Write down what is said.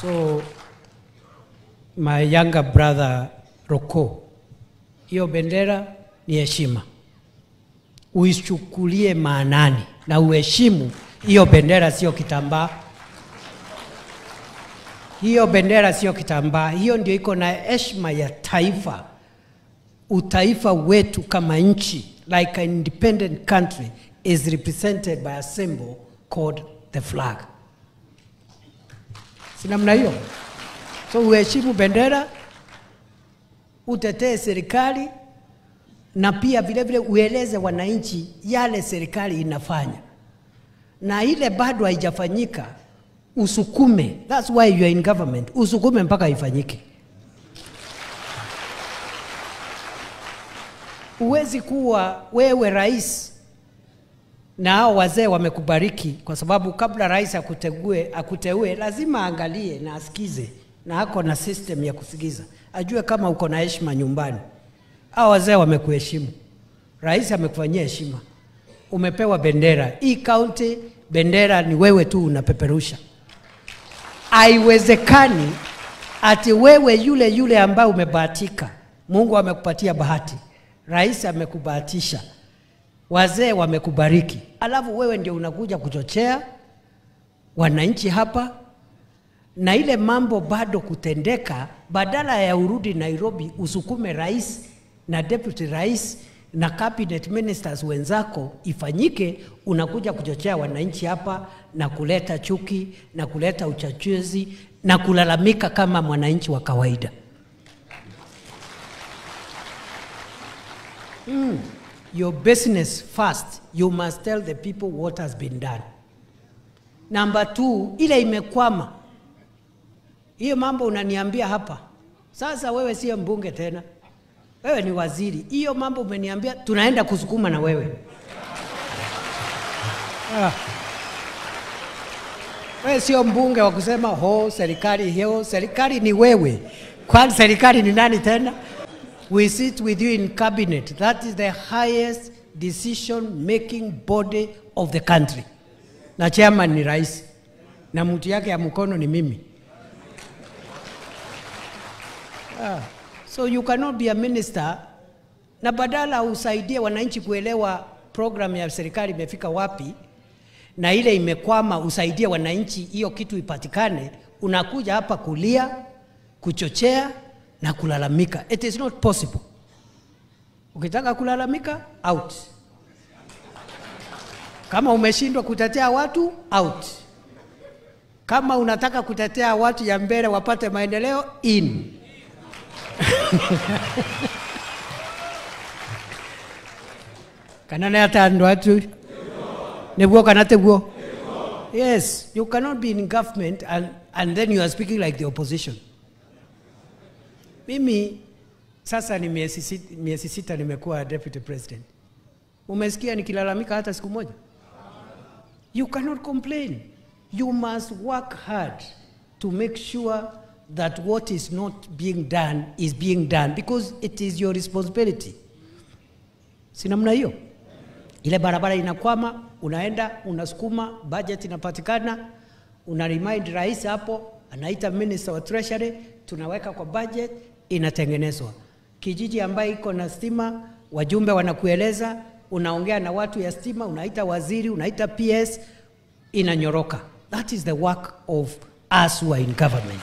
So, my younger brother Roko, hiyo bendera ni heshima. Uichukulie maanani na uheshimu hiyo bendera, sio kitambaa. Hiyo bendera sio kitambaa, hiyo ndio iko na heshima ya taifa. Utaifa wetu kama nchi, like an independent country, is represented by a symbol called the flag. Sina mna hiyo? So uheshimu bendera, utetee serikali, na pia vile vile ueleze wananchi yale serikali inafanya. Na ile bado haijafanyika, usukume. That's why you are in government. Usukume mpaka ifanyike. Uwezi kuwa wewe rais na hao wazee wamekubariki, kwa sababu kabla rais akuteue lazima angalie na asikize, na hako na system ya kusikiza. Ajue kama uko na heshima nyumbani. Hao wazee wamekuheshimu. Rais amekufanyia heshima. Umepewa bendera. Hii county bendera ni wewe tu unapeperusha. Haiwezekani ati wewe yule ambaye umebahatika. Mungu amekupatia bahati. Rais amekubahatisha. Wazee wamekubariki. Alafu wewe ndio unakuja kuchochea wananchi hapa, na ile mambo bado kutendeka. Badala ya urudi Nairobi usukume rais na deputy rais na cabinet ministers wenzako ifanyike, unakuja kuchochea wananchi hapa na kuleta chuki na kuleta uchachuzi na kulalamika kama mwananchi wa kawaida. Your business first, you must tell the people what has been done. Number 2, ile imekwama. Hiyo mambo unaniambia hapa. Sasa wewe sio mbunge tena. Wewe ni waziri. Hiyo mambo umeniambia, tunaenda kusukuma na wewe. Wewe sio mbunge wa kusema serikali ni wewe. Kwani serikali ni nani tena? We sit with you in cabinet. That is the highest decision making body of the country. Na chairman ni rais. Na mtu yake ya mkono ni mimi. So you cannot be a minister na badala usaidie wananchi kuelewa program ya serikali imefika wapi, na ile imekwama usaidie wananchi hiyo kitu ipatikane, unakuja hapa kulia, kuchochea na kulalamika. It is not possible. Ukitaka kulalamika, out. Kama umeshindwa kutetea watu, out. Kama unataka kutetea watu ya mbele wapate maendeleo, in. Kanana atando atu nebuo kanate buo. Yes, you cannot be in government and then you are speaking like the opposition. Mimi sasa ni miezi sita nimekuwa deputy president. Umesikia nikilalamika hata siku moja? You cannot complain. You must work hard to make sure that what is not being done is being done, because it is your responsibility. Sina mna hiyo? Ile barabara inakwama, unaenda, unasukuma, budget inapatikana, unaremind rais hapo, anaita minister wa treasury, tunaweka kwa budget, inatengenezwa. Kijiji ambayo iko na stima, wajumbe wanakueleza, unaongea na watu ya stima, unaita waziri, unaita PS, inanyoroka. That is the work of us who are in government.